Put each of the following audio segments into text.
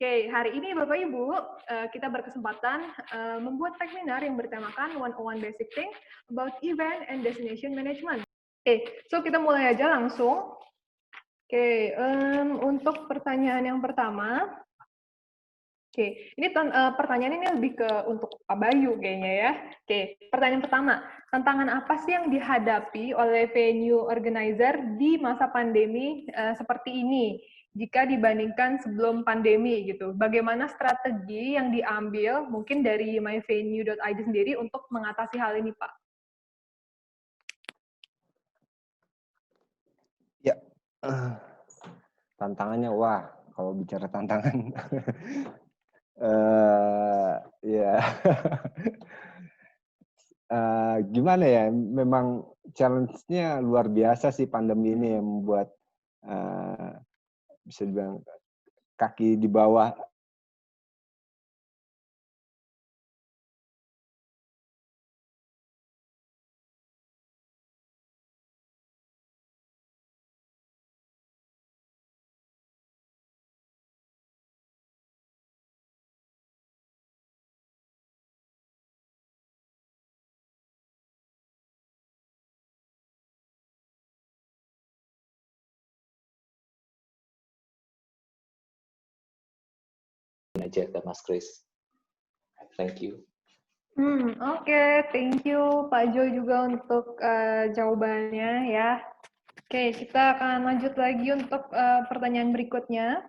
Oke, hari ini Bapak Ibu, kita berkesempatan membuat webinar yang bertemakan 101 Basic Thing about Event and Destination Management. Oke, so kita mulai aja langsung. Oke, untuk pertanyaan yang pertama, ini pertanyaan ini lebih ke untuk Pak Bayu kayaknya ya. Oke, pertanyaan pertama, tantangan apa sih yang dihadapi oleh venue organizer di masa pandemi seperti ini? Jika dibandingkan sebelum pandemi gitu, bagaimana strategi yang diambil mungkin dari myvenue.id sendiri untuk mengatasi hal ini, Pak? Ya, tantangannya wah, kalau bicara tantangan, ya, gimana ya? Memang challenge-nya luar biasa sih pandemi ini yang membuat bisa dibilang kaki di bawah. Aja ke Mas Kris. Thank you. Oke, thank you Pak Jo juga untuk jawabannya ya. Oke, kita akan lanjut lagi untuk pertanyaan berikutnya.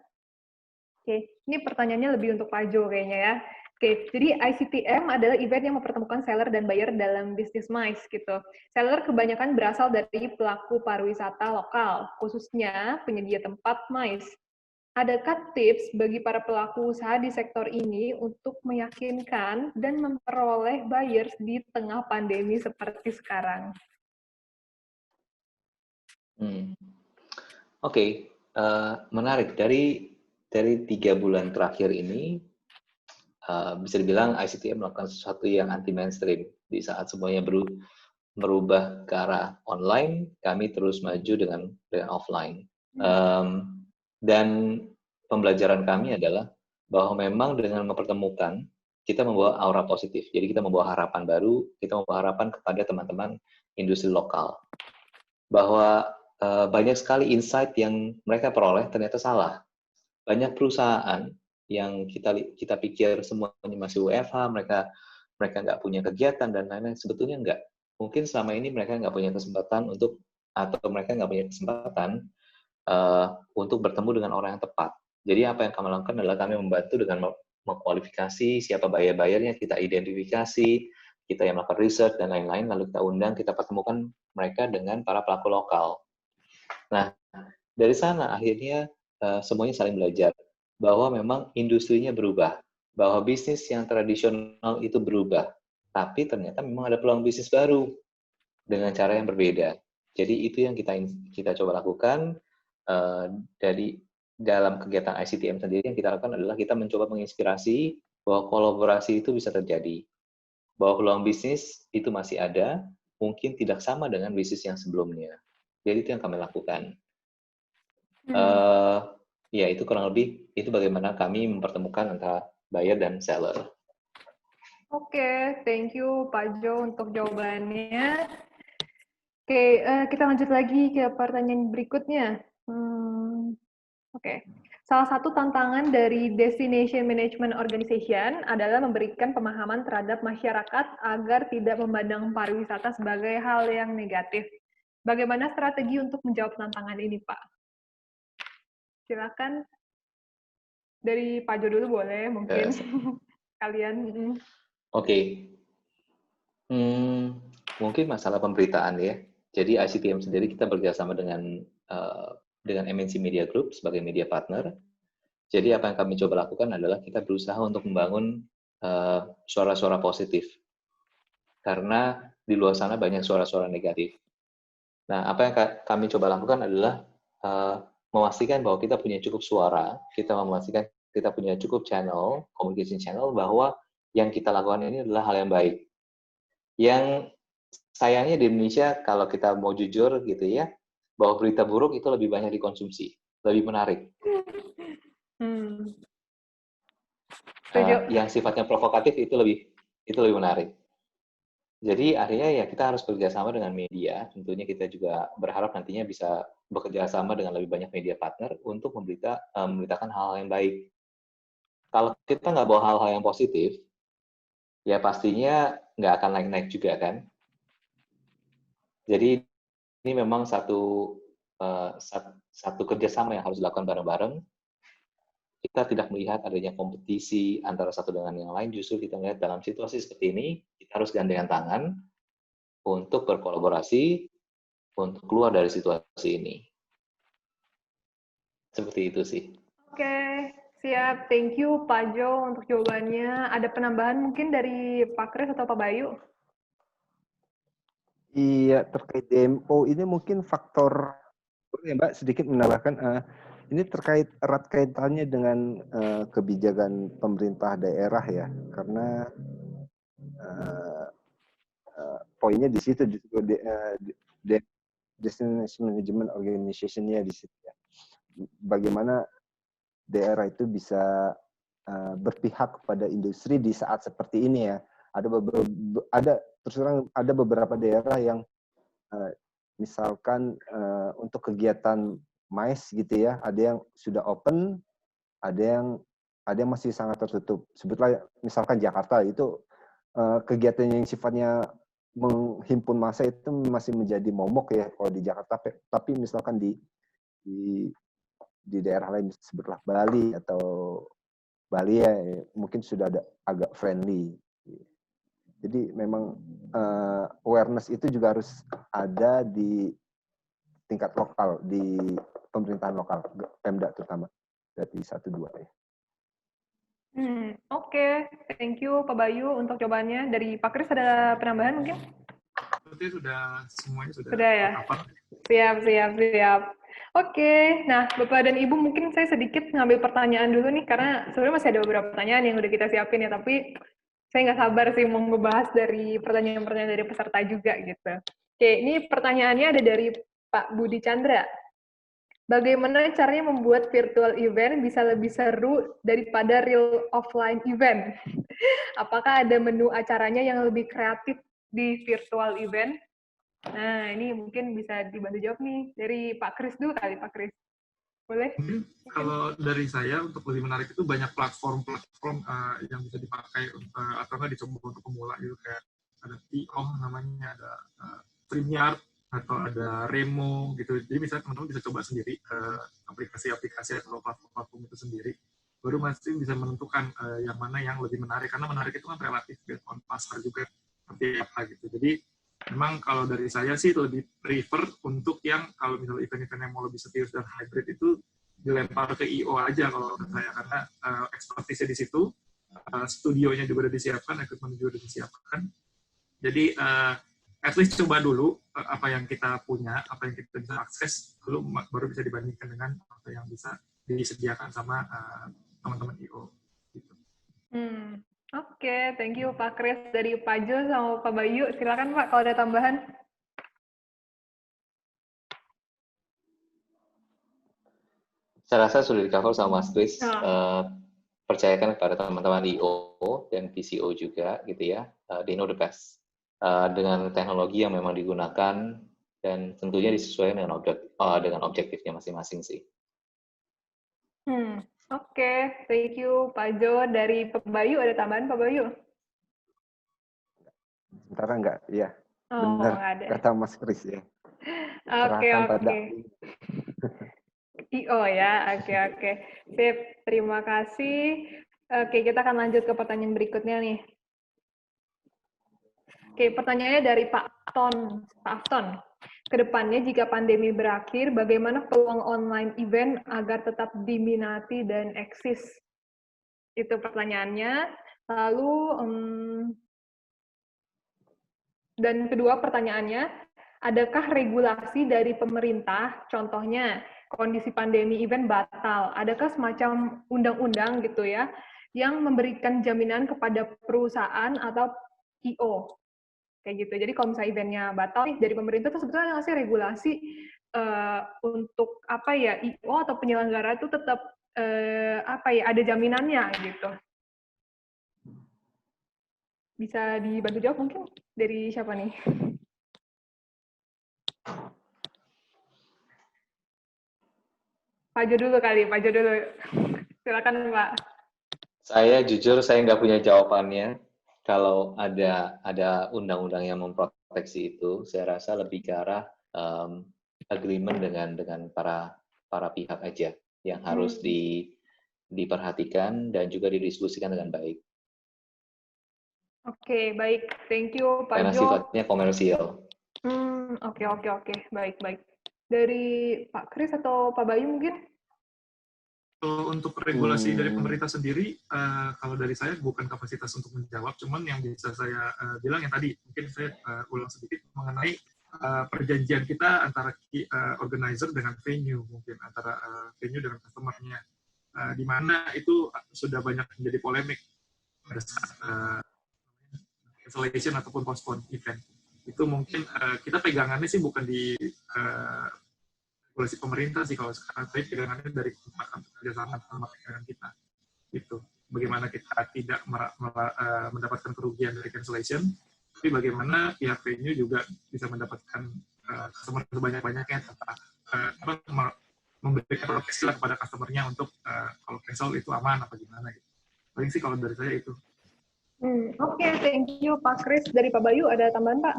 Oke, ini pertanyaannya lebih untuk Pak Jo kayaknya ya. Oke, jadi ICTM adalah event yang mempertemukan seller dan buyer dalam bisnis MICE gitu. Seller kebanyakan berasal dari pelaku pariwisata lokal, khususnya penyedia tempat MICE. Adakah tips bagi para pelaku usaha di sektor ini untuk meyakinkan dan memperoleh buyers di tengah pandemi seperti sekarang? Oke, menarik. Dari 3 bulan terakhir ini, bisa dibilang ICTM melakukan sesuatu yang anti mainstream. Di saat semuanya merubah ke arah online, kami terus maju dengan offline. Dan pembelajaran kami adalah bahwa memang dengan mempertemukan, kita membawa aura positif. Jadi kita membawa harapan baru, kita membawa harapan kepada teman-teman industri lokal. Bahwa banyak sekali insight yang mereka peroleh ternyata salah. Banyak perusahaan yang kita pikir semuanya masih WFH, mereka nggak punya kegiatan dan lain-lain, sebetulnya nggak. Mungkin selama ini mereka nggak punya kesempatan atau mereka nggak punya kesempatan untuk bertemu dengan orang yang tepat. Jadi apa yang kami lakukan adalah kami membantu dengan mengkualifikasi siapa buyer-buyernya, kita identifikasi, kita yang melakukan research dan lain-lain, lalu kita undang, kita pertemukan mereka dengan para pelaku lokal. Nah, dari sana akhirnya semuanya saling belajar bahwa memang industrinya berubah, bahwa bisnis yang tradisional itu berubah, tapi ternyata memang ada peluang bisnis baru dengan cara yang berbeda. Jadi itu yang kita coba lakukan dari dalam kegiatan ICTM sendiri. Yang kita lakukan adalah kita mencoba menginspirasi bahwa kolaborasi itu bisa terjadi, bahwa peluang bisnis itu masih ada, mungkin tidak sama dengan bisnis yang sebelumnya. Jadi itu yang kami lakukan. Ya itu kurang lebih itu bagaimana kami mempertemukan antara buyer dan seller. Oke, thank you Pak Jo untuk jawabannya. Oke, kita lanjut lagi ke pertanyaan berikutnya. Oke. Salah satu tantangan dari Destination Management Organization adalah memberikan pemahaman terhadap masyarakat agar tidak memandang pariwisata sebagai hal yang negatif. Bagaimana strategi untuk menjawab tantangan ini, Pak? Silakan dari Pak Jo dulu boleh, mungkin kalian. Oke. Mungkin masalah pemberitaan ya. Jadi ICTM sendiri kita bekerjasama dengan MNC Media Group sebagai media partner. Jadi apa yang kami coba lakukan adalah kita berusaha untuk membangun suara-suara positif. Karena di luar sana banyak suara-suara negatif. Nah, apa yang kami coba lakukan adalah memastikan bahwa kita punya cukup suara, kita memastikan kita punya cukup channel, communication channel, bahwa yang kita lakukan ini adalah hal yang baik. Yang sayangnya di Indonesia, kalau kita mau jujur gitu ya, bahwa berita buruk itu lebih banyak dikonsumsi, lebih menarik. Setuju. yang sifatnya provokatif itu lebih menarik. Jadi akhirnya ya kita harus bekerja sama dengan media. Tentunya kita juga berharap nantinya bisa bekerja sama dengan lebih banyak media partner untuk memberitakan hal-hal yang baik. Kalau kita nggak bawa hal-hal yang positif, ya pastinya nggak akan naik-naik juga kan. Jadi ini memang satu kerjasama yang harus dilakukan bareng-bareng. Kita tidak melihat adanya kompetisi antara satu dengan yang lain, justru kita melihat dalam situasi seperti ini, kita harus gandengan tangan untuk berkolaborasi, untuk keluar dari situasi ini. Seperti itu sih. Oke, siap. Thank you Pak Jo untuk jawabannya. Ada penambahan mungkin dari Pak Kris atau Pak Bayu? Iya, terkait DMO ini mungkin faktor ya Mbak sedikit menambahkan ini terkait erat kaitannya dengan kebijakan pemerintah daerah ya, karena poinnya di situ juga Destination Management Organization-nya di situ ya. Bagaimana daerah itu bisa berpihak kepada industri di saat seperti ini ya. Terus terang ada beberapa daerah yang misalkan untuk kegiatan MICE gitu ya, ada yang sudah open, ada yang masih sangat tertutup. Sebutlah misalkan Jakarta itu kegiatan yang sifatnya menghimpun massa itu masih menjadi momok ya kalau di Jakarta. Tapi misalkan di daerah lain sebutlah Bali atau Bali ya mungkin sudah ada agak friendly. Jadi memang awareness itu juga harus ada di tingkat lokal, di pemerintahan lokal, Pemda terutama dari 1-2 ya. Oke. Thank you Pak Bayu untuk jawabannya. Dari Pak Kris ada penambahan mungkin? Berarti semuanya sudah ya? Siap. Oke, nah Bapak dan Ibu mungkin saya sedikit ngambil pertanyaan dulu nih, karena sebenarnya masih ada beberapa pertanyaan yang udah kita siapin ya, tapi saya nggak sabar sih mau ngebahas dari pertanyaan-pertanyaan dari peserta juga gitu. Oke, ini pertanyaannya ada dari Pak Budi Chandra. Bagaimana caranya membuat virtual event bisa lebih seru daripada real offline event? Apakah ada menu acaranya yang lebih kreatif di virtual event? Nah, ini mungkin bisa dibantu jawab nih dari Pak Kris dulu kali, Pak Kris. Boleh? Mungkin kalau dari saya untuk lebih menarik itu banyak platform yang bisa dipakai atau nggak dicoba untuk pemula gitu, kayak ada Tiong namanya, ada StreamYard atau ada Remo gitu. Jadi misalnya teman-teman bisa coba sendiri aplikasi-aplikasi atau platform itu sendiri, baru masih bisa menentukan yang mana yang lebih menarik, karena menarik itu kan relatif based on pasar juga seperti apa gitu. Jadi memang kalau dari saya sih lebih prefer untuk yang kalau misalnya event-event yang mau lebih serius dan hybrid itu dilempar ke IO aja kalau menurut saya, karena expertise di situ, studionya juga udah disiapkan, equipment juga udah disiapkan. Jadi at least coba dulu apa yang kita punya, apa yang kita bisa akses, lalu baru bisa dibandingkan dengan apa yang bisa disediakan sama teman-teman IO. Gitu. Oke, thank you Pak Kris. Dari Pak Jo sama Pak Bayu, silakan Pak kalau ada tambahan. Saya rasa sudah di-cover sama Mas Kris. Percayakan kepada teman-teman IO dan PCO juga gitu ya. They know the best. Dengan teknologi yang memang digunakan dan tentunya disesuaikan dengan objektifnya masing-masing sih. Oke, thank you Pak Jo. Dari Pak Bayu ada tambahan Pak Bayu? Sementara enggak, ya. Benar ada. Kata Mas Kris ya. Oke. Pada IO ya, oke. Sip, terima kasih. Oke, kita akan lanjut ke pertanyaan berikutnya nih. Oke, pertanyaannya dari Pak Afton. Kedepannya jika pandemi berakhir, bagaimana peluang online event agar tetap diminati dan eksis? Itu pertanyaannya. Lalu, dan kedua pertanyaannya, adakah regulasi dari pemerintah, contohnya kondisi pandemi event batal, adakah semacam undang-undang gitu ya, yang memberikan jaminan kepada perusahaan atau IO? Kayak gitu. Jadi kalau misalnya eventnya batal nih dari pemerintah itu sebetulnya ngasih regulasi untuk apa ya IO atau penyelenggara itu tetap ada jaminannya gitu. Bisa dibantu jawab mungkin dari siapa nih? Pak Jo dulu kali, Pak Jo dulu. Silakan Pak. Saya jujur saya nggak punya jawabannya. Kalau ada undang-undang yang memproteksi itu, saya rasa lebih ke arah agreement dengan para pihak aja yang harus diperhatikan dan juga didiskusikan dengan baik. Oke, baik. Thank you Pak Karena Jo. sifatnya komersial. Oke. Baik. Dari Pak Kris atau Pak Bayu mungkin? Untuk regulasi dari pemerintah sendiri, kalau dari saya bukan kapasitas untuk menjawab, cuman yang bisa saya bilang yang tadi, mungkin saya ulang sedikit mengenai perjanjian kita antara organizer dengan venue, mungkin antara venue dengan customer-nya, di mana itu sudah banyak menjadi polemik pada saat cancellation ataupun postpone event. Itu mungkin kita pegangannya sih bukan di regulasi pemerintah sih kalau sekarang, tapi pegangannya dari kerjasama sama pegangan kita. Gitu. Bagaimana kita tidak mendapatkan kerugian dari cancellation, tapi bagaimana pihak venue juga bisa mendapatkan customer sebanyak-banyaknya, memberikan proteksi kepada customer-nya untuk kalau cancel itu aman apa gimana gitu. Paling sih kalau dari saya itu. Oke, thank you Pak Kris. Dari Pak Bayu ada tambahan Pak?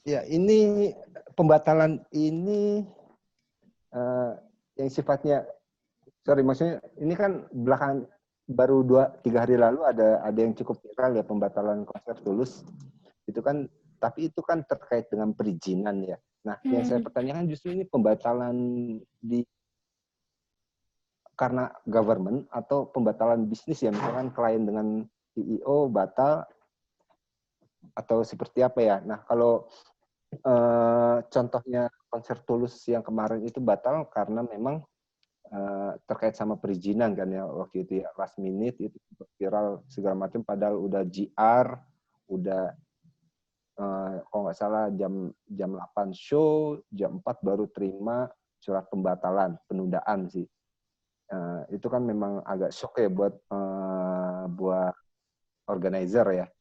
Ya, ini pembatalan ini yang sifatnya, maksudnya ini kan belakangan baru 2-3 hari lalu ada yang cukup viral ya, pembatalan konser Tulus. Itu kan, tapi itu kan terkait dengan perizinan ya. Nah, yang saya pertanyakan justru ini pembatalan karena government atau pembatalan bisnis ya, misalkan klien dengan CEO batal atau seperti apa ya. Nah, kalau contohnya konser Tulus yang kemarin itu batal karena memang terkait sama perizinan kan ya, waktu itu ya, last minute itu viral segala macam, padahal udah GR, udah kalau nggak salah jam 8 show, jam 4 baru terima surat pembatalan, penundaan sih. Itu kan memang agak shock ya buat organizer ya.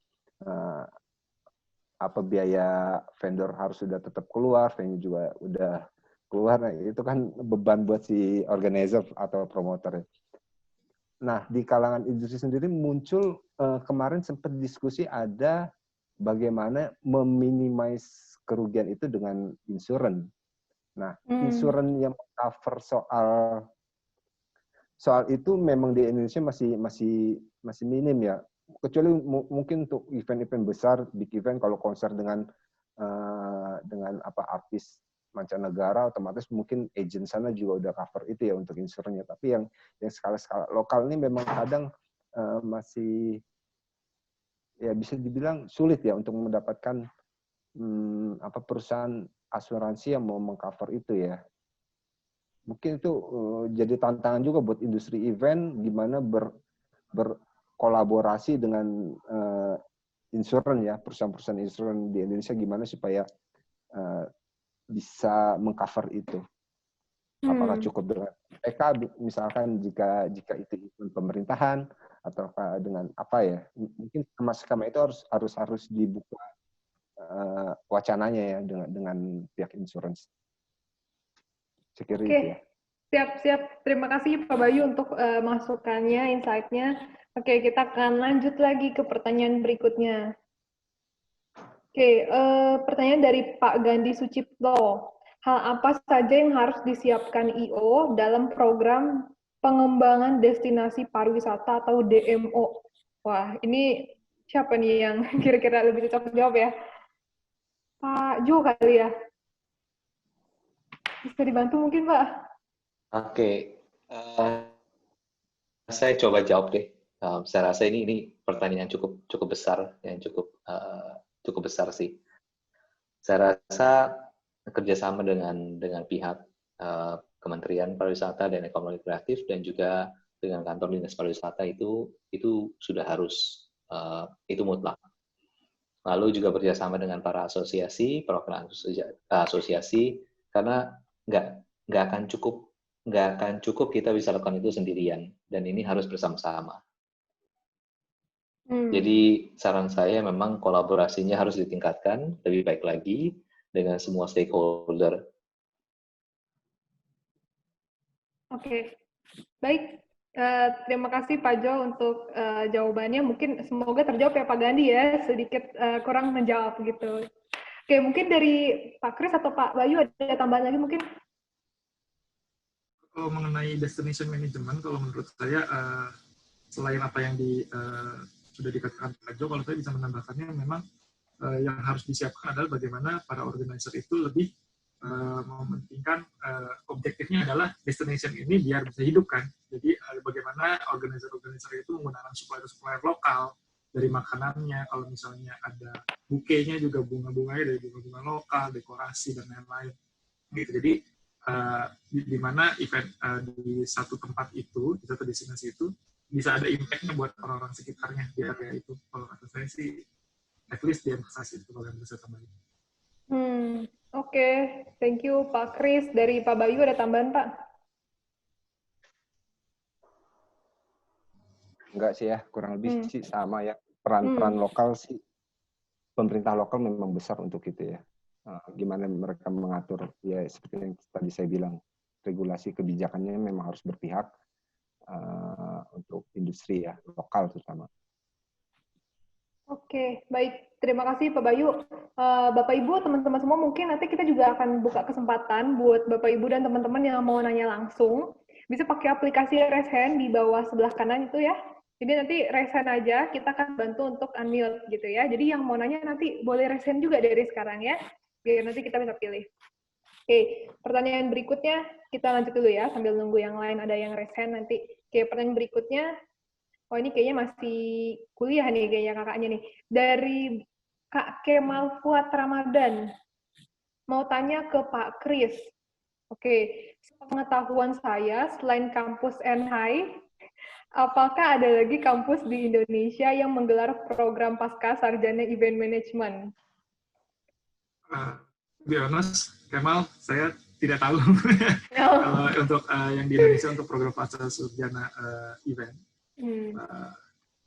Apa biaya vendor harus sudah tetap keluar, venue juga udah keluar, nah, itu kan beban buat si organizer atau promoter. Nah, di kalangan industri sendiri muncul kemarin sempat diskusi ada bagaimana meminimais kerugian itu dengan insurance. Nah, insurance yang cover soal itu memang di Indonesia masih minim ya. Kecuali mungkin untuk event-event besar, big event, kalau konser dengan artis mancanegara, otomatis mungkin agent sana juga udah cover itu ya untuk insurance-nya. Tapi yang skala-skala lokal ini memang kadang masih ya bisa dibilang sulit ya untuk mendapatkan perusahaan asuransi yang mau mengcover itu ya. Mungkin itu jadi tantangan juga buat industri event, gimana berkolaborasi dengan insurance ya, perusahaan-perusahaan insurance di Indonesia gimana supaya bisa mengcover itu. Apakah cukup dengan PK misalkan jika itu event pemerintahan, atau dengan apa ya? Mungkin sama itu harus dibuka wacananya ya dengan pihak insurance. Oke, siap. Terima kasih Pak Bayu untuk masukannya, insight-nya. Oke, kita akan lanjut lagi ke pertanyaan berikutnya. Oke, pertanyaan dari Pak Gandhi Sucipto. Hal apa saja yang harus disiapkan I.O. dalam program pengembangan destinasi pariwisata atau DMO? Wah, ini siapa nih yang kira-kira lebih cocok jawab ya? Pak Jo kali ya? Bisa dibantu mungkin, Pak? Oke. Saya coba jawab deh. Saya rasa ini pertanyaan cukup besar, yang cukup besar sih. Saya rasa kerjasama dengan pihak Kementerian Pariwisata dan Ekonomi Kreatif dan juga dengan kantor dinas pariwisata itu sudah harus, itu mutlak. Lalu juga bekerjasama dengan para asosiasi, perwakilan asosiasi, karena nggak akan cukup kita bisa lakukan itu sendirian, dan ini harus bersama-sama. Jadi saran saya memang kolaborasinya harus ditingkatkan lebih baik lagi dengan semua stakeholder. Oke, baik. Terima kasih Pak Jo untuk jawabannya. Mungkin semoga terjawab ya Pak Gandhi ya, sedikit kurang menjawab gitu. Oke, mungkin dari Pak Kris atau Pak Bayu ada tambahan lagi mungkin? Kalau mengenai destination management, kalau menurut saya selain apa yang sudah dikatakan Pak Jo, kalau saya bisa menambahkannya memang yang harus disiapkan adalah bagaimana para organizer itu lebih mementingkan objektifnya adalah destination ini biar bisa hidup kan. Jadi bagaimana organizer-organizer itu menggunakan supplier-supplier lokal dari makanannya, kalau misalnya ada bukenya juga bunga-bunganya dari bunga-bunga lokal, dekorasi dan lain-lain. Gitu. Jadi di mana event di satu tempat itu, di satu destinasi itu bisa ada impact-nya buat orang-orang sekitarnya di area itu. Kalau kata saya sih, at least diemphasize itu kalau yang bisa tambahin. Oke. Thank you Pak Kris. Dari Pak Bayu ada tambahan Pak? Enggak sih ya, kurang lebih sih sama ya. Peran-peran lokal sih, pemerintah lokal memang besar untuk itu ya. Gimana mereka mengatur, ya seperti yang tadi saya bilang, regulasi kebijakannya memang harus berpihak untuk industri ya, lokal terutama. Oke, baik. Terima kasih Pak Bayu. Bapak Ibu, teman-teman semua, mungkin nanti kita juga akan buka kesempatan buat Bapak Ibu dan teman-teman yang mau nanya langsung. Bisa pakai aplikasi raise hand di bawah sebelah kanan itu ya. Jadi nanti raise hand aja, kita akan bantu untuk unmute gitu ya. Jadi yang mau nanya nanti boleh raise hand juga dari sekarang ya, biar nanti kita bisa pilih. Oke, pertanyaan berikutnya kita lanjut dulu ya, sambil nunggu yang lain ada yang raise hand nanti. Oke, pertanyaan berikutnya. Oh ini kayaknya masih kuliah nih kayaknya kakaknya nih. Dari Kak Kemal Fuad Ramadan. Mau tanya ke Pak Kris. Oke, pengetahuan saya selain kampus NHI, apakah ada lagi kampus di Indonesia yang menggelar program pasca sarjana event management? To be honest, Kemal, saya tidak tahu kalau untuk yang di Indonesia untuk program pasca sarjana event.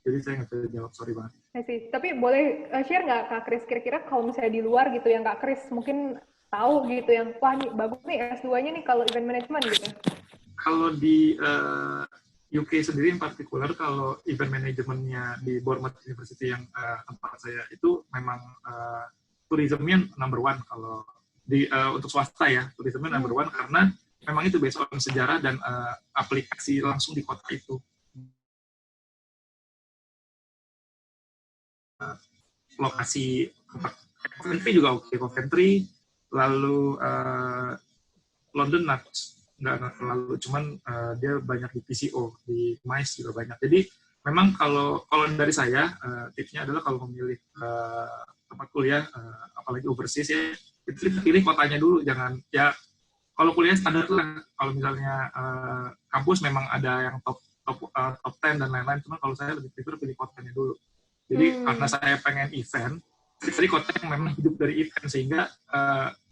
Jadi saya nggak bisa jawab, sorry banget. Tapi boleh share nggak Kak Kris, kira-kira kalau misalnya di luar gitu yang Kak Kris mungkin tahu gitu, yang wah nih bagus nih S2-nya nih kalau event management gitu? Kalau di UK sendiri in partikular, kalau event manajemennya di Bournemouth University yang tempat saya itu memang tourismnya number one. Kalau di untuk swasta ya, tourismnya number one karena memang itu based on sejarah dan aplikasi langsung di kota itu. Lokasi Coventry juga oke, Coventry, lalu London nggak terlalu, cuman dia banyak di PCO, di MICE juga banyak. Jadi memang kalau dari saya tipsnya adalah kalau memilih tempat kuliah, apalagi overseas ya, itu pilih kotanya dulu, jangan ya kalau kuliah standar lah. Kalau misalnya kampus memang ada yang top 10 dan lain-lain, cuman kalau saya lebih prefer pilih kotanya dulu. Jadi karena saya pengen event, jadi kota yang memang hidup dari event, sehingga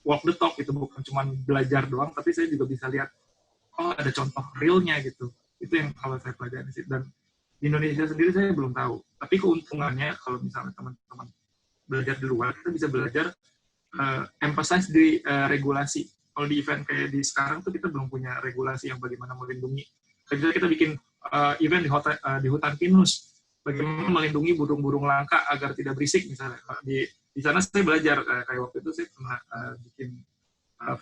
walk the talk itu bukan cuma belajar doang, tapi saya juga bisa lihat, oh ada contoh realnya gitu. Itu yang kalau saya pelajari sih. Dan di Indonesia sendiri saya belum tahu. Tapi keuntungannya kalau misalnya teman-teman belajar di luar, kita bisa belajar emphasize di regulasi. Kalau di event kayak di sekarang tuh kita belum punya regulasi yang bagaimana melindungi. Kita bikin event di hutan pinus, bagaimana melindungi burung-burung langka agar tidak berisik misalnya. Di sana saya belajar, kayak waktu itu saya pernah bikin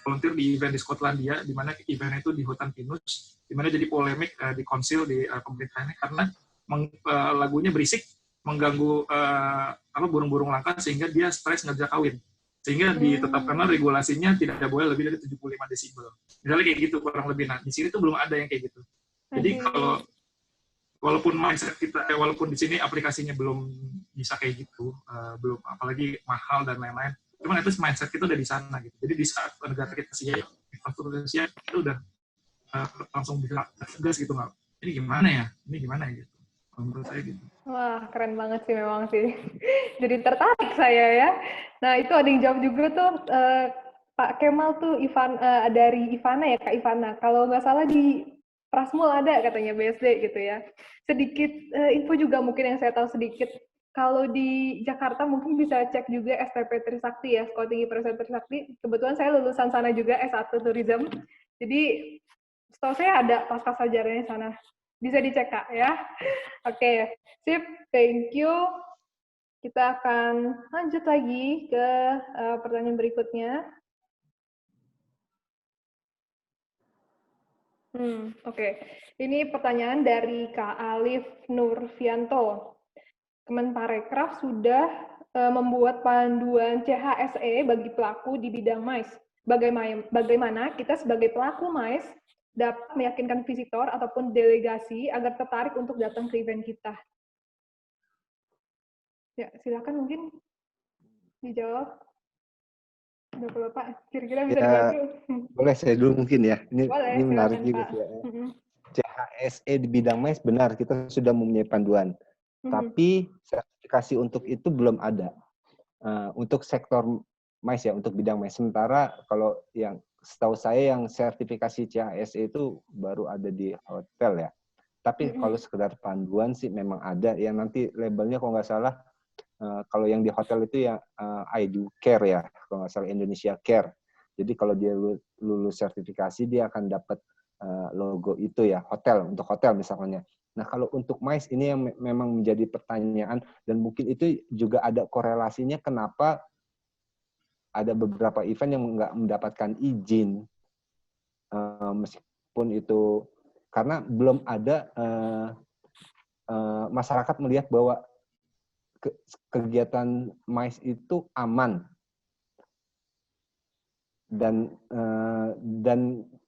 volunteer di event di Skotlandia, di mana eventnya itu di hutan pinus, di mana jadi polemik di konsil di pemerintahannya karena lagunya berisik, mengganggu burung-burung langka sehingga dia stres nggak bisa kawin. Sehingga ditetapkanlah regulasinya tidak boleh lebih dari 75 desibel. Misalnya kayak gitu kurang lebih. Nah, di sini tuh belum ada yang kayak gitu. Jadi kalau walaupun mindset kita, walaupun di sini aplikasinya belum bisa kayak gitu, belum, apalagi mahal dan lain-lain, cuman itu mindset kita udah di sana gitu. Jadi di saat negara kita siap, infrastruktur siap, itu udah langsung bisa tegas gitu, nggak? Ini gimana ya gitu. Menurut saya gitu. Wah, keren banget sih memang sih. Jadi tertarik saya ya. Nah, itu ada yang jawab juga tuh, Pak Kemal tuh dari Ivana ya, Kak Ivana. Kalau nggak salah di Prasmul ada katanya BSD gitu ya. Sedikit info juga mungkin yang saya tahu sedikit. Kalau di Jakarta mungkin bisa cek juga STP Trisakti ya, Sekolah Tinggi Pariwisata Trisakti. Kebetulan saya lulusan sana juga S1 Tourism. Jadi setahu saya ada pasca sarjananya sana. Bisa dicek Kak ya. Oke, sip. Thank you. Kita akan lanjut lagi ke pertanyaan berikutnya. Oke. Ini pertanyaan dari Kak Alif Nurfianto. Kemenparekraf sudah membuat panduan CHSE bagi pelaku di bidang MICE. Bagaimana kita sebagai pelaku MICE dapat meyakinkan visitor ataupun delegasi agar tertarik untuk datang ke event kita? Ya, silakan mungkin dijawab. Bapak, kira-kira bisa Ya, dibantu? boleh saya dulu mungkin ya. Ini Boleh, menarik silakan juga Pak. sih ya. CHSE di bidang MICE benar, kita sudah mempunyai panduan. Tapi sertifikasi untuk itu belum ada. Untuk sektor MICE ya, untuk bidang MICE. Sementara kalau yang setahu saya yang sertifikasi CHSE itu baru ada di hotel ya. Tapi kalau sekedar panduan sih memang ada. Yang nanti labelnya kalau nggak salah, kalau yang di hotel itu yang I Do Care ya, kalau nggak salah Indonesia Care. Jadi kalau dia lulus sertifikasi, dia akan dapat logo itu ya, hotel, untuk hotel misalnya. Nah, kalau untuk MICE ini yang memang menjadi pertanyaan, dan mungkin itu juga ada korelasinya kenapa ada beberapa event yang nggak mendapatkan izin, meskipun itu, karena belum ada masyarakat melihat bahwa kegiatan MICE itu aman dan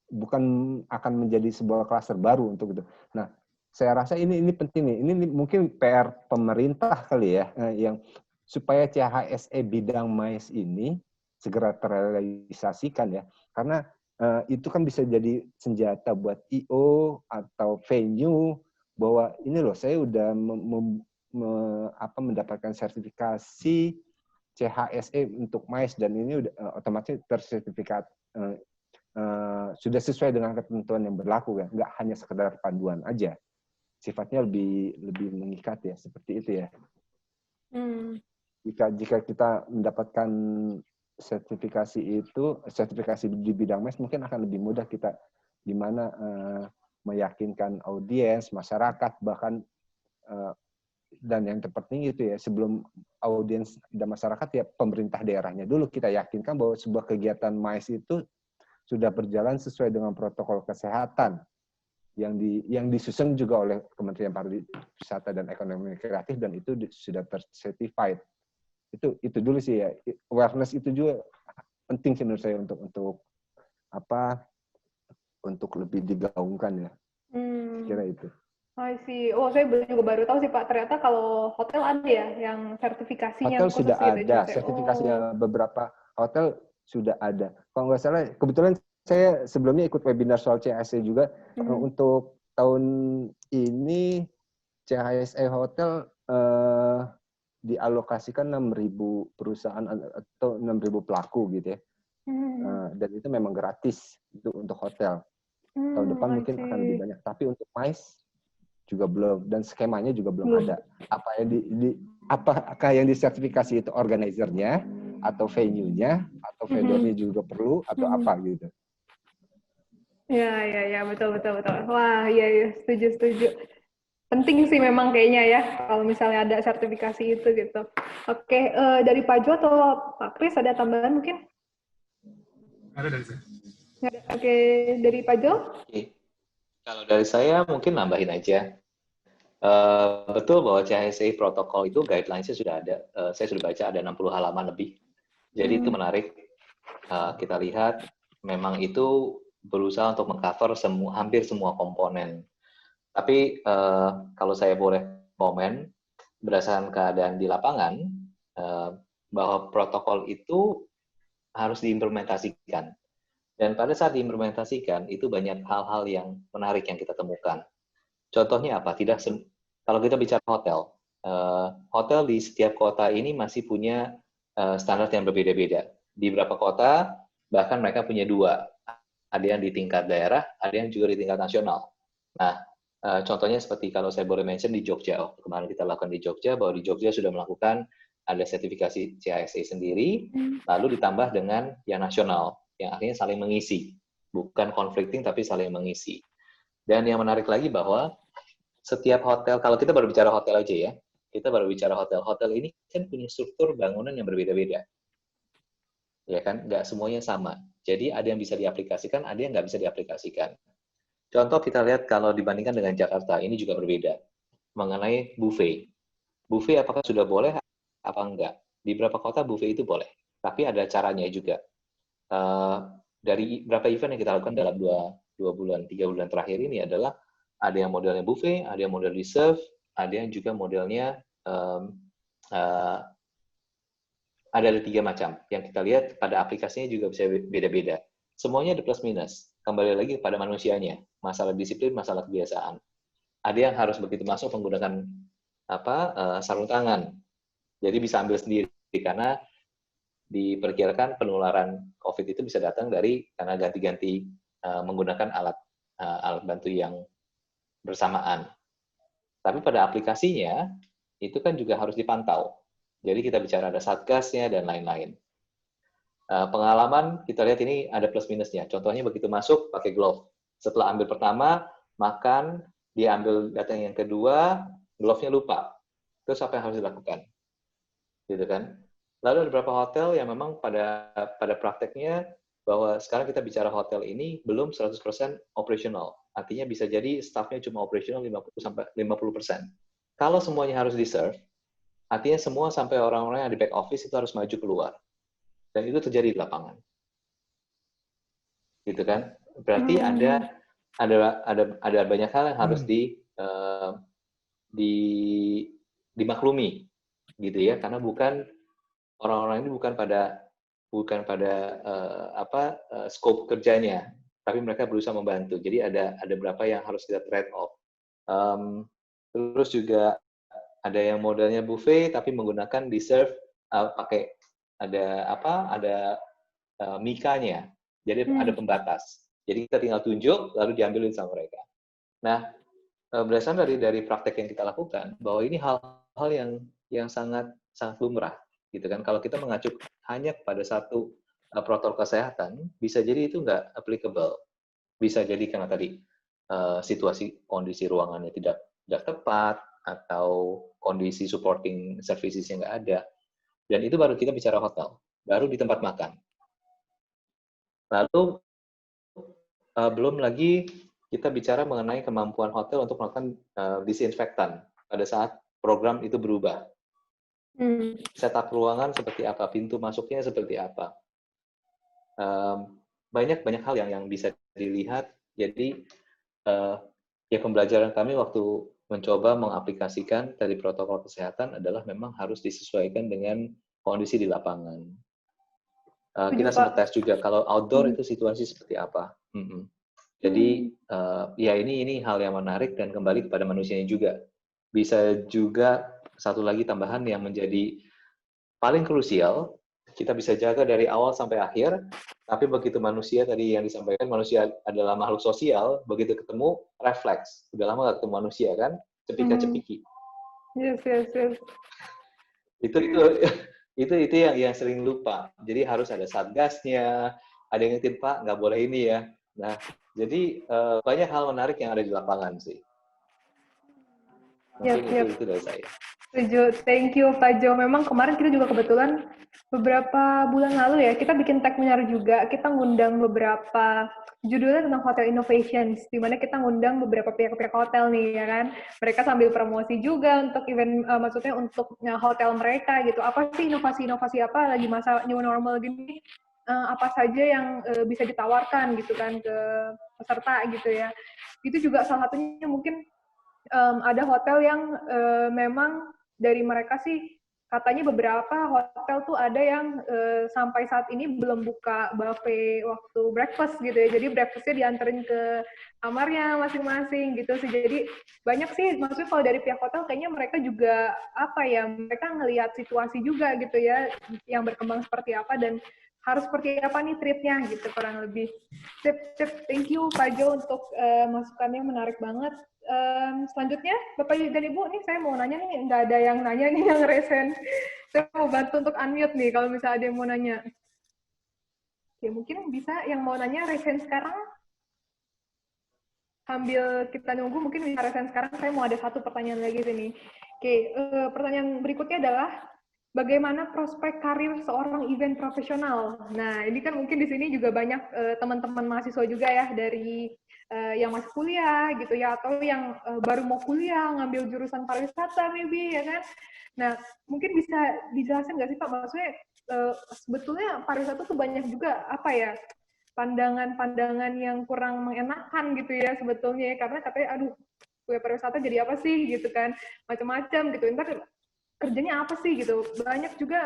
bukan akan menjadi sebuah klaster baru untuk itu. Nah, saya rasa ini penting nih. Ini mungkin PR pemerintah kali ya, yang supaya CHSE bidang MICE ini segera terrealisasikan ya. Karena itu kan bisa jadi senjata buat IO atau venue bahwa ini loh saya udah mendapatkan sertifikasi CHSE untuk MICE dan ini udah otomatis tersertifikat, sudah sesuai dengan ketentuan yang berlaku ya, nggak hanya sekedar panduan aja, sifatnya lebih mengikat ya, seperti itu ya. Jika kita mendapatkan sertifikasi di bidang MICE mungkin akan lebih mudah kita gimana meyakinkan audiens, masyarakat, bahkan dan yang terpenting itu ya, sebelum audiens dan masyarakat ya pemerintah daerahnya dulu kita yakinkan bahwa sebuah kegiatan MICE itu sudah berjalan sesuai dengan protokol kesehatan yang disusun juga oleh Kementerian Pariwisata dan Ekonomi Kreatif, dan itu sudah tercertified. Itu dulu sih ya, awareness itu juga penting sih menurut saya untuk lebih digaungkan ya. Kira itu. I see. Oh, saya juga baru tahu sih Pak. Ternyata kalau hotel ada ya yang sertifikasinya Hotel khusus sudah gitu, ada, sertifikasinya beberapa hotel sudah ada. Kalau nggak salah, kebetulan saya sebelumnya ikut webinar soal CHSE juga. Untuk tahun ini CHSE hotel dialokasikan 6.000 perusahaan atau 6.000 pelaku gitu ya. Dan itu memang gratis untuk hotel. Tahun depan mungkin akan lebih banyak. Tapi untuk MICE juga belum, dan skemanya juga belum ada. Apakah yang disertifikasi itu organizernya atau venue-nya atau vendornya juga perlu atau apa gitu. Ya, betul. Wah, iya, setuju. Penting sih memang kayaknya ya, kalau misalnya ada sertifikasi itu gitu. Oke, dari Pak Jo atau Pak Kris ada tambahan mungkin? Ada dari saya. Oke, dari Pak Jo? Kalau dari saya mungkin nambahin aja. Betul bahwa CHSE protokol itu guidelines-nya sudah ada. Saya sudah baca ada 60 halaman lebih. Jadi itu menarik. Kita lihat memang itu berusaha untuk mengcover hampir semua komponen. Tapi kalau saya boleh komen, berdasarkan keadaan di lapangan, bahwa protokol itu harus diimplementasikan. Dan pada saat diimplementasikan, itu banyak hal-hal yang menarik yang kita temukan. Contohnya apa? Kalau kita bicara hotel, hotel di setiap kota ini masih punya standar yang berbeda-beda. Di beberapa kota, bahkan mereka punya dua. Ada yang di tingkat daerah, ada yang juga di tingkat nasional. Nah, contohnya seperti kalau saya boleh mention di Jogja, kemarin kita lakukan di Jogja, bahwa di Jogja sudah melakukan ada sertifikasi CISA sendiri, lalu ditambah dengan yang nasional, yang akhirnya saling mengisi. Bukan conflicting, tapi saling mengisi. Dan yang menarik lagi bahwa setiap hotel, kalau kita baru bicara hotel aja ya, kita baru bicara hotel. Hotel ini kan punya struktur bangunan yang berbeda-beda. Ya kan, nggak semuanya sama. Jadi ada yang bisa diaplikasikan, ada yang nggak bisa diaplikasikan. Contoh kita lihat kalau dibandingkan dengan Jakarta, ini juga berbeda. Mengenai buffet. Buffet apakah sudah boleh, apa enggak? Di beberapa kota buffet itu boleh. Tapi ada caranya juga. Dari beberapa event yang kita lakukan dalam 2 bulan, 3 bulan terakhir ini adalah ada yang modelnya buffet, ada yang model reserve, ada yang juga modelnya ada 3 macam. Yang kita lihat pada aplikasinya juga bisa beda-beda. Semuanya ada plus minus. Kembali lagi kepada manusianya. Masalah disiplin, masalah kebiasaan. Ada yang harus begitu masuk menggunakan sarung tangan. Jadi bisa ambil sendiri karena diperkirakan penularan COVID itu bisa datang karena ganti-ganti menggunakan alat bantu yang bersamaan. Tapi pada aplikasinya itu kan juga harus dipantau. Jadi kita bicara ada satgasnya dan lain-lain. Pengalaman kita lihat ini ada plus minusnya. Contohnya begitu masuk pakai glove. Setelah ambil pertama, makan, dia ambil datang yang kedua, glove-nya lupa. Terus apa yang harus dilakukan? Gitu kan? Lalu ada beberapa hotel yang memang pada prakteknya bahwa sekarang kita bicara hotel ini belum 100% operational. Artinya bisa jadi staffnya cuma operational 50%. Kalau semuanya harus di-serve, artinya semua sampai orang-orang yang di back office itu harus maju keluar. Dan itu terjadi di lapangan. Gitu kan? Berarti ada banyak hal yang harus dimaklumi gitu ya, karena orang-orang ini bukan pada scope kerjanya, tapi mereka berusaha membantu. Jadi ada beberapa yang harus kita trade off. Terus juga ada yang modelnya buffet tapi menggunakan di-serve pakai ada mikanya. Jadi ada pembatas. Jadi kita tinggal tunjuk lalu diambilin sama mereka. Nah, berdasarkan dari praktek yang kita lakukan bahwa ini hal-hal yang sangat lumrah gitu kan. Kalau kita mengacu hanya pada satu protokol kesehatan, bisa jadi itu nggak applicable. Bisa jadi karena tadi situasi kondisi ruangannya tidak tepat atau kondisi supporting services yang nggak ada. Dan itu baru kita bicara hotel, baru di tempat makan. Lalu belum lagi kita bicara mengenai kemampuan hotel untuk melakukan disinfektan pada saat program itu berubah. Setup ruangan seperti apa, pintu masuknya seperti apa. Banyak hal yang bisa dilihat. Jadi ya pembelajaran kami waktu mencoba mengaplikasikan dari protokol kesehatan adalah memang harus disesuaikan dengan kondisi di lapangan. Kita sempat tes juga kalau outdoor itu situasi seperti apa. Jadi ya ini hal yang menarik dan kembali kepada manusianya juga. Bisa juga satu lagi tambahan yang menjadi paling krusial, kita bisa jaga dari awal sampai akhir, tapi begitu manusia tadi yang disampaikan, manusia adalah makhluk sosial, begitu ketemu, refleks. Udah lama nggak ketemu manusia kan, cepika-cepiki. Yes. Itu yang sering lupa. Jadi harus ada satgasnya, ada yang ngingetin, Pak, nggak boleh ini ya. Nah, jadi banyak hal menarik yang ada di lapangan sih. Mungkin itu dari saya. Setuju. Thank you, Pak Jo. Memang kemarin kita juga kebetulan beberapa bulan lalu ya, kita bikin tech webinar juga. Kita ngundang beberapa judulnya tentang hotel innovations, di mana kita ngundang beberapa pihak-pihak hotel nih, ya kan. Mereka sambil promosi juga untuk event, maksudnya untuk hotel mereka gitu. Apa sih inovasi-inovasi apa lagi masa new normal gini? Apa saja yang bisa ditawarkan gitu kan ke peserta gitu ya. Itu juga salah satunya mungkin ada hotel yang memang dari mereka sih katanya beberapa hotel tuh ada yang sampai saat ini belum buka buffet waktu breakfast gitu ya. Jadi breakfastnya dianterin ke kamarnya masing-masing gitu sih. Jadi banyak sih, maksudnya kalau dari pihak hotel kayaknya mereka juga mereka ngelihat situasi juga gitu ya yang berkembang seperti apa dan harus seperti apa nih treatnya gitu kurang lebih. Sip. Thank you Pak Jo untuk masukannya menarik banget. Selanjutnya Bapak dan Ibu nih saya mau nanya nih, nggak ada yang nanya nih yang resen. Saya mau bantu untuk unmute nih kalau misalnya ada yang mau nanya. Oke, mungkin bisa yang mau nanya resen sekarang. Sambil kita nunggu mungkin bisa resen sekarang, saya mau ada satu pertanyaan lagi sini. Oke, pertanyaan berikutnya adalah bagaimana prospek karir seorang event profesional? Nah, ini kan mungkin di sini juga banyak teman-teman mahasiswa juga ya dari yang masih kuliah gitu ya, atau yang baru mau kuliah ngambil jurusan pariwisata maybe ya kan. Nah, mungkin bisa dijelaskan nggak sih Pak, maksudnya sebetulnya pariwisata tuh banyak juga apa ya, pandangan-pandangan yang kurang mengenakan gitu ya sebetulnya ya, karena katanya aduh kuliah pariwisata jadi apa sih gitu kan, macam-macam gitu, ntar kerjanya apa sih gitu. Banyak juga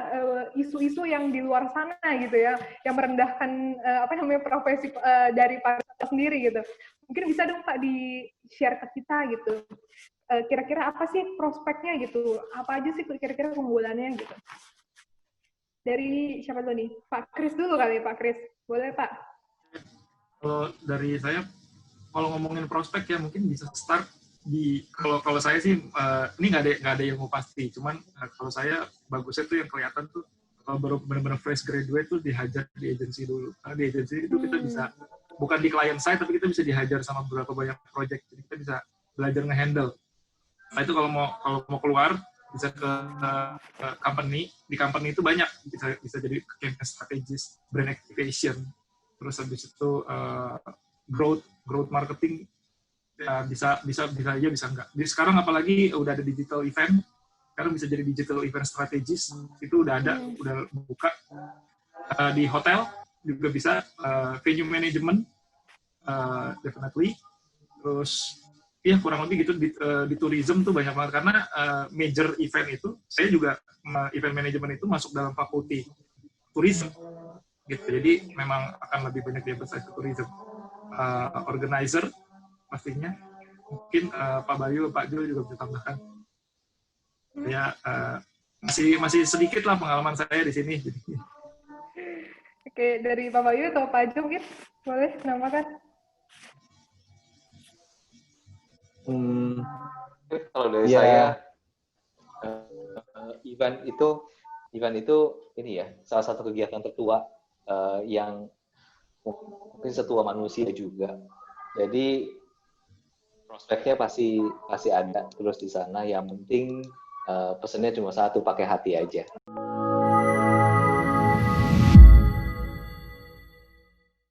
isu-isu yang di luar sana gitu ya, yang merendahkan apa namanya profesi dari pariwisata sendiri gitu. Mungkin bisa dong Pak di-share ke kita gitu. Kira-kira apa sih prospeknya gitu? Apa aja sih kira-kira keunggulannya gitu? Dari siapa dulu nih? Pak Kris dulu kali, Pak Kris. Boleh Pak? Kalau dari saya, kalau ngomongin prospek ya mungkin bisa start di, kalau saya sih ini nggak ada yang mau pasti, cuman kalau saya bagusnya tuh yang kelihatan tuh kalau baru benar-benar fresh graduate tuh dihajar di agensi dulu. Karena di agensi itu kita bisa, bukan di client side, tapi kita bisa dihajar sama beberapa banyak project, jadi kita bisa belajar nge-handle. Nah itu kalau mau keluar bisa ke company, di company itu banyak, bisa jadi campaign strategist, brand activation, terus habis itu growth marketing, ya bisa aja, bisa enggak. Jadi sekarang apalagi udah ada digital event, sekarang bisa jadi digital event strategist, itu udah ada, udah buka. Di hotel juga bisa, venue management, definitely. Terus ya kurang lebih gitu, di tourism tuh banyak banget, karena major event itu, saya juga event management itu masuk dalam fakulti tourism gitu, jadi memang akan lebih banyak diemphasize ke tourism. Organizer pastinya, mungkin Pak Bayu, Pak Jo juga bisa tambahkan. Ya masih sedikit lah pengalaman saya di sini. Oke, dari Pak Bayu atau Pak Jo mungkin boleh nambahkan. Kalau dari saya, event itu ini ya, salah satu kegiatan tertua yang mungkin setua manusia juga. Jadi prospeknya pasti ada terus di sana. Yang penting pesannya cuma satu, pakai hati aja.